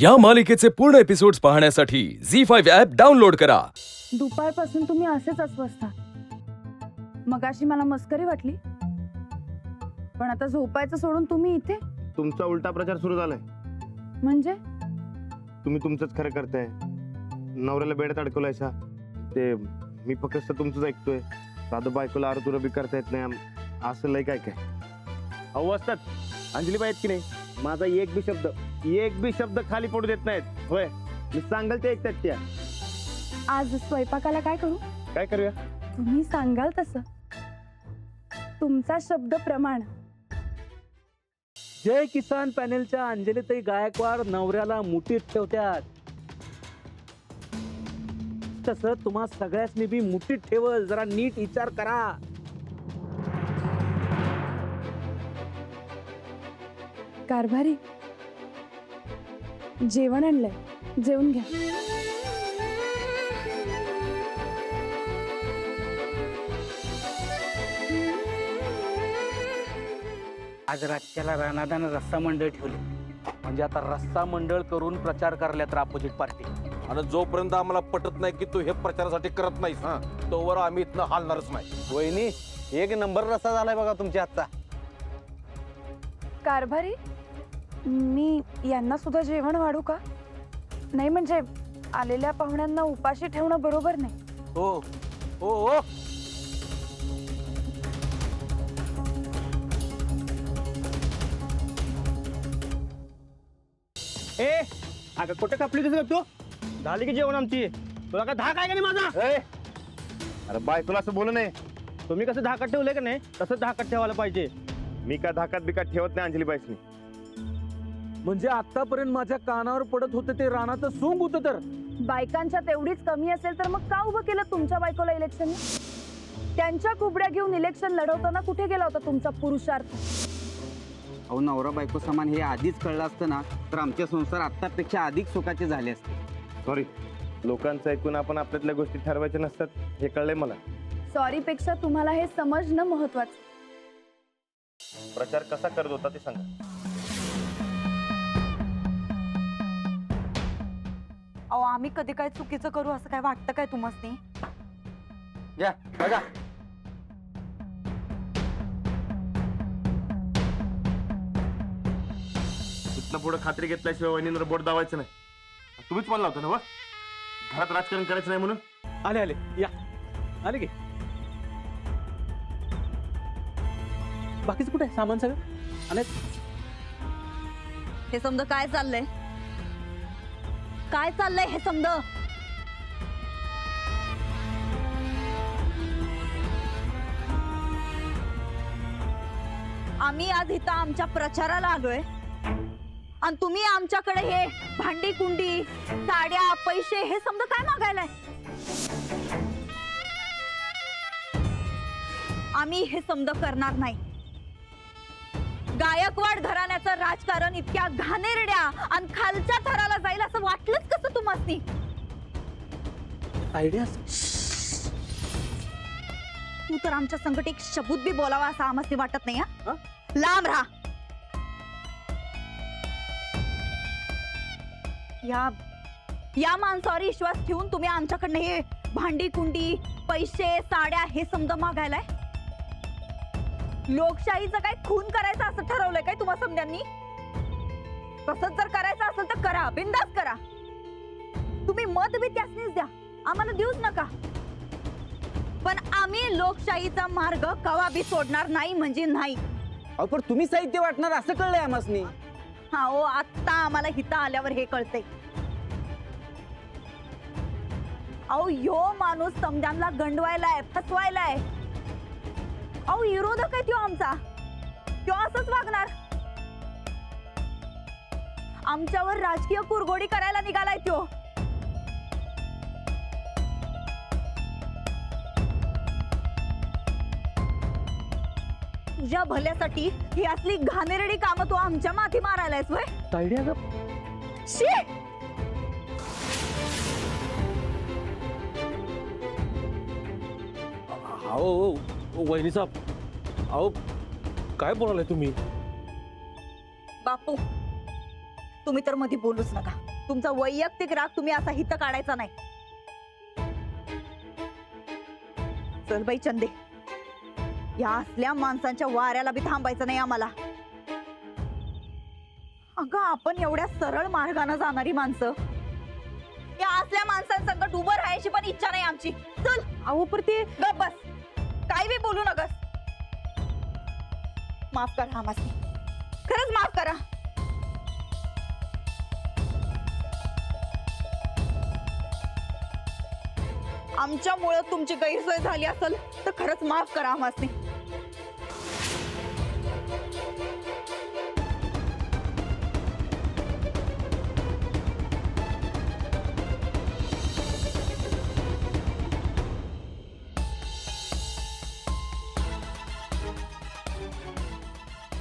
या मालिकेचे पूर्ण एपिसोड्स पाहण्यासाठी झी5 ॲप डाउनलोड करा। दुपारपासून तुम्ही असेच अस्वस्थ. मगाशी मला मस्करी वाटली, पण आता झोपायचं सोडून तुम्ही इथे. तुमचा उलटा प्रचार सुरू झालाय. म्हणजे तुम्ही तुमचंच खरं करताय, नवऱ्याला बेड्यात अडकवलायसा. ते मी फक्त तुमचंच ऐकतोय. साधं बायकोला आरतुर बी करता येत नाही. असं लय काय काय अहो असतात. अंजलीबाई आहेत की नाही, माझा एक बी शब्द खाली पडू देत नाहीत. होय, मी सांगाल ते ऐकतात त्या. आज स्वयंपाकाला काय करू? काय करूया? तुम्ही सांगाल तसं, तुमचा शब्द प्रमाण. जय किसान पॅनेलच्या अंजलीताई गायकवाड नवऱ्याला मुठीत ठेवत्यात, तसं तुम्हा सगळ्यासनी बी मुठीत ठेवल. जरा नीट विचार करा. कारभारी, जेवण आणलंय, जेवून घ्या. आज राज्याला राणादान रस्ता मंडळ ठेवले, म्हणजे आता रस्ता मंडळ करून प्रचार करल्यात अपोजिट पार्टी. आणि जोपर्यंत आम्हाला पटत नाही की तू हे प्रचारासाठी करत नाहीस तोवर आम्ही इथनं हालणारच नाही. वहिनी, एक नंबर रस्ता झालाय बघा तुमच्या हातचा. कारभारी, मी यांना सुद्धा जेवण वाढू का? नाही, म्हणजे आलेल्या पाहुण्यांना उपाशी ठेवणं बरोबर नाही. हो हो हो. ए अगं कुठे कापली तुझं तू? झाली की जेवण आमची. तुला काय धाक आहे का नाही माझा? अरे बायकोला असं बोलू नये. तुम्ही कसं धाकात ठेवलंय का नाही, तसं धाकात ठेवायला पाहिजे. मी काय धाकात बिकात ठेवत नाही अंजलीबाईसनी. म्हणजे आतापर्यंत माझ्या कानावर पडत होतं ते राणाचं सोंग होतं. तर बायकांच्या तेवढीच कमी असेल तर मग का उभं केलं तुमच्या बायकोला इलेक्शन? त्यांच्या कुबड्या घेऊन इलेक्शन लढवताना कुठे गेला होता तुमचा पुरुषार्थ? अहो, नवरा बायको समान हे आधीच कळलं असतं ना, तर आमचे संसार आतापेक्षा अधिक सुखाचे झाले असते. सॉरी, लोकांचं ऐकून आपण आपल्यातल्या गोष्टी ठरवायच्या नसतात, हे कळलंय मला. सॉरी पेक्षा तुम्हाला हे समजणं महत्वाचं. प्रचार कसा करत होता ते सांगा. अहो, आम्ही कधी काय चुकीचं करू असं काय वाटतं काय तुम्हाला? या बघा, इथनं पुढे खात्री घेतल्याशिवाय वहिनींवर बोट दावायचं नाही. तुम्हीच म्हणला होता ना वा, घरात राजकारण करायचं नाही म्हणून. आले आले या आले की. बाकीचं कुठे आहे सामान सगळं? आले. हे समजा काय चाललंय? काय चाललंय हे समजा? आम्ही आज इथं आमच्या प्रचाराला आलोय आणि तुम्ही आमच्याकडे हे भांडी कुंडी, साड्या, पैसे हे समजा काय मागायलाय? आम्ही हे समजा करणार नाही. गायकवाड घराण्याचं राजकारण इतक्या घाणेरड्या आणि खालच्या थराला जाईल असं वाटलंच कसं तुम्हासनी? आयडिया तू तर आमच्या संकट एक शब्द बी बोलावा असं आम्हाला वाटत नाही. हा, लांब राहा. या माणसावर विश्वास ठेवून तुम्ही आमच्याकडनं हे भांडी कुंडी, पैसे, साड्या हे समजा मागायलाय? लोकशाहीचं काय खून करायचं असं ठरवलंय काय तुम्हा समद्यांनी? तसंच जर करायचं असेल तर करा, बिंदास करा. तुम्ही मत बी त्यासनीच द्या, आम्हाला देऊच नका. पण आम्ही लोकशाहीचा मार्ग कवा बी सोडणार नाही म्हणजे नाही. अहो पण तुम्ही साहित्य वाटणार असं कळलंय आम्हासनी. हा ओ, आता आम्हाला हिता आल्यावर हे कळतंय. अहो, यो माणूस समद्यांना गंडवायलाय, फसवायलाय. अहो, विरोधक आहे त्यो आमचा. त्यो असंच वागणार. आमच्यावर राजकीय कुरघोडी करायला निघालाय त्यो. तुझ्या भल्यासाठी ही असली घाणेरडी कामं तू आमच्या माथी मारायलायस वय? आयडिया ग. शी! अहो वहिनी साहेब, अहो काय बोलायला तुम्ही? बापू, तुम्ही तर मध्ये बोलूच नका. तुमचा वैयक्तिक राग तुम्ही असा हित काढायचा नाही. चल बाई चंदे, या असल्या माणसांच्या वाऱ्याला बी थांबायचं नाही आम्हाला. अगं आपण एवढ्या सरळ मार्गाने जाणारी माणसं, या असल्या माणसांसंगत उभं राहायची पण इच्छा नाही आमची. चल. अहो पर ते गप बस, काही बी बोलू नकस. माफ करा आम्हाला, खरंच माफ करा. आमच्यामुळे तुमची गैरसोय झाली असेल तर खरंच माफ करा आम्हाला.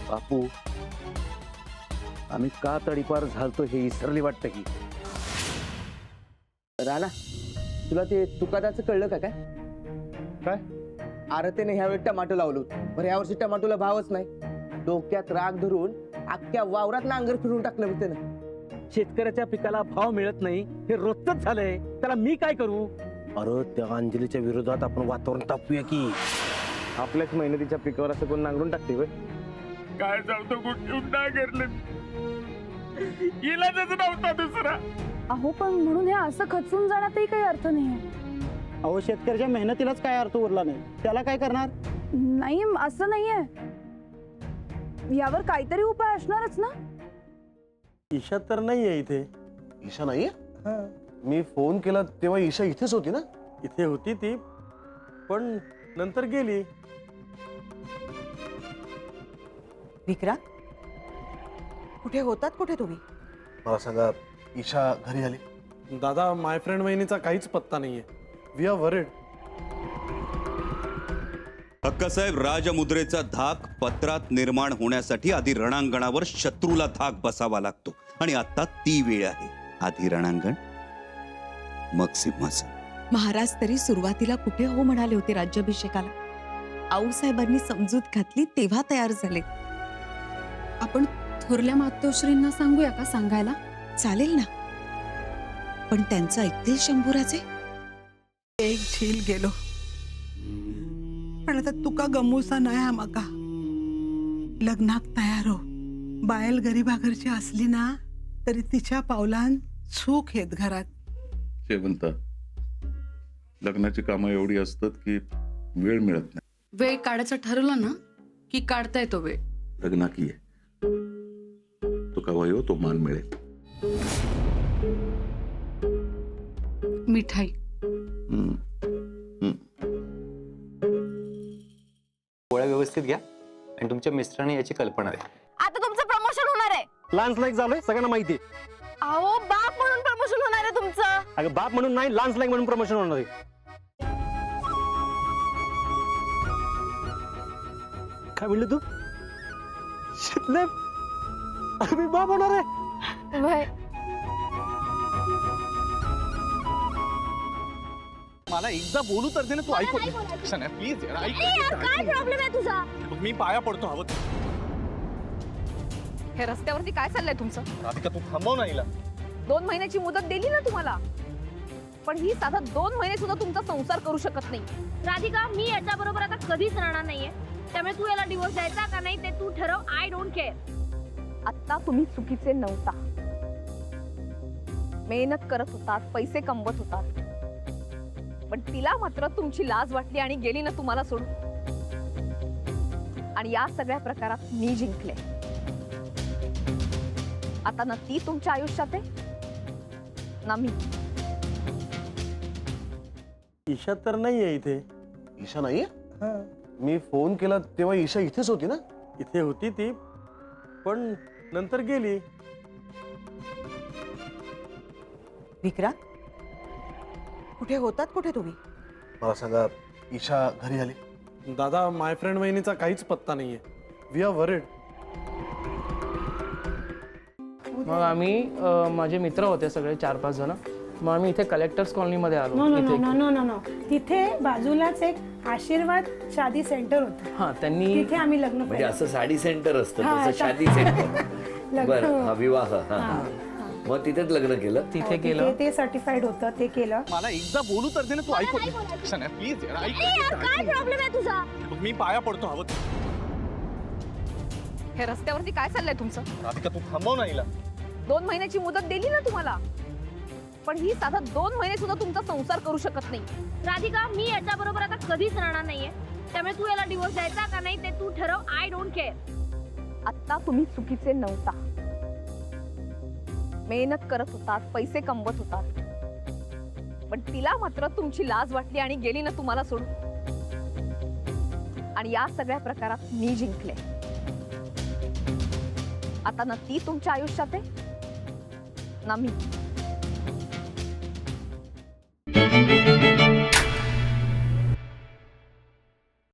बापू, आम्ही का तडीपार झालतो हे इसरली वाटतं की. राणा, तुला ते तुकादाचं कळलं का काय? काय? अरे त्याने ह्यावेळी टमाटो लावलं होतं, बरं यावर्षी टमाटोला भावच नाही. डोक्यात राग धरून अख्ख्या वावरात नांगर फिरून टाकलं होतं त्यानं. शेतकऱ्याच्या पिकाला भाव मिळत नाही हे रोजच झालंय, त्याला मी काय करू? अरे त्या अंजलीच्या विरोधात आपण वातावरण तापूया की. आपल्याच मेहनतीच्या पिकावर असं कोण नांगरून टाकते होय? काय जातो कुठून नांगरलं, इलाजच नव्हता दुसरा. अहो पण म्हणून हे असं खचून जाण्यातही काही अर्थ नाहीये. अहो शेतकऱ्याच्या मेहनतीलाच काय अर्थ उरला नाही, त्याला काय करणार? नाही असं नाहीये, यावर काहीतरी उपाय असणारच ना. ईशा तर नाहीये इथे. ईशा नाहीये? मी फोन केला तेव्हा ईशा इथेच होती ना. इथे होती ती, पण नंतर गेली. विक्रांत, कुठे होतात कुठे तुम्ही? मला सांगा, ईशा घरी आली? दादा, माय फ्रेंड वहिनीचा काहीच पत्ता नाहीये. We are worried. हक्कासाहेब, राजमुद्रेचा धाक पत्रात निर्माण होण्यासाठी आधी रणांगणावर शत्रूला धाक बसावा लागतो, आणि आता ती वेळ आहे. आधी रणांगण, मग सिंहासन. महाराज तरी सुरुवातीला कुठे हो म्हणाले होते राज्याभिषेकाला. आऊसाहेबांनी समजूत घातली तेव्हा तयार झाले. आपण थोरल्या मातोश्रींना सांगूया का सांगायला? चालेल ना, पण त्यांचं ऐकतील शंभूराजे? एक झील गेलो, पण आता तुका गमूचा नाही आम्हाका. लग्नाक तयार हो. बायल गरीबा घरची असली ना तरी तिच्या पावलान सुख येत घरात. शेवंता, लग्नाची कामं एवढी असतात की वेळ मिळत नाही. वेळ काढायचं ठरवलं ना की काढता येतो वेळ. लग्ना की आहे तो कवा येऊ तो मान मिळेल. मिठाई पोळ्या व्यवस्थित घ्या, आणि तुमच्या मिस्टरांनी याची कल्पना द्या. आता तुमचं प्रमोशन होणार आहे. लान्स लाईक झालोय, सगळ्यांना माहिती. अहो बाप म्हणून प्रमोशन होणार आहे तुमचं. अगं बाप म्हणून नाही, लान्स लाईक म्हणून प्रमोशन होणार आहे. काय म्हणलं तू? शितले, मी बाप होणार आहे. मला एकदा बोलू तर दे ना, तू ऐकू प्लीज. काय प्रॉब्लेम आहे तुझा? मी पाया पडतो. हवं हे रस्त्यावरती काय चाललंय तुमचं? राधिका, तू थांबव ना हिला. 2 महिन्याची मुदत दिली ना तुम्हाला, पण ही साधा 2 महिने सुद्धा तुमचा संसार करू शकत नाही. राधिका, मी याच्या बरोबर आता कधीच राहणार नाहीये, त्यामुळे तू याला डिवोर्स द्यायचा का नाही ते तू ठरव. I don't care. आता तुम्ही चुकीचे नव्हता. मेहनत करत होतात, पैसे कमवत होतात, पण तिला मात्र तुमची लाज वाटली आणि गेली ना तुम्हाला सोडून. आणि या सगळ्या प्रकारात मी जिंकले. आता ना ती तुमच्या आयुष्यात आहे ना मी. ईशा तर नाहीये इथे. ईशा नाहीये? मी फोन केला तेव्हा ईशा इथेच होती ना. इथे होती ती, पण नंतर गेली. विक्रांत, कुठे होतात कुठे तुम्ही? मला सांगा, ईशा घरी आली? दादा, माय फ्रेंड वहिनीचा काहीच पत्ता नाहीये. We are worried. मग आम्ही माझे मित्र होते सगळे 4-5 जण. मग आम्ही इथे कलेक्टर्स कॉलनीमध्ये आलो. नो, तिथे बाजूलाच एक आशीर्वाद शादी सेंटर होतं. हां, त्यांनी तिथे आम्ही लग्न म्हणजे असं साडी सेंटर असतं, हा, तसं शादी सेंटर. बरं, हा विवाह. मग तिथेच लग्न केलं. तिथे गेलं. ते सर्टिफाईड होतं ते केलं. मला एकदा बोलू तर दे ना, तू ऐकू प्लीज काय प्रॉब्लेम आहे तुझा? मी पाया पडतो हवं. हे रस्त्यावरती काय चाललंय तुमचं? राधिका तू थांबव ना हिला. 2 महिन्याची मुदत दिली ना तुम्हाला, पण ही साधा 2 महिने सुद्धा तुमचा संसार करू शकत नाही. राधिका, मी याच्या बरोबर आता कधीच राहणार नाहीये, त्यामुळे तू याला डिवोर्स द्यायचा का नाही ते तू ठरव. I don't care. आता तुम्ही चुकीचे नव्हता. मेहनत करत होतात, पैसे कमवत होतात, पण तिला मात्र तुमची लाज वाटली आणि गेली ना तुम्हाला सोडून. आणि या सगळ्या प्रकारात मी जिंकले. आता ना ती तुमच्या आयुष्यात आहे ना मी.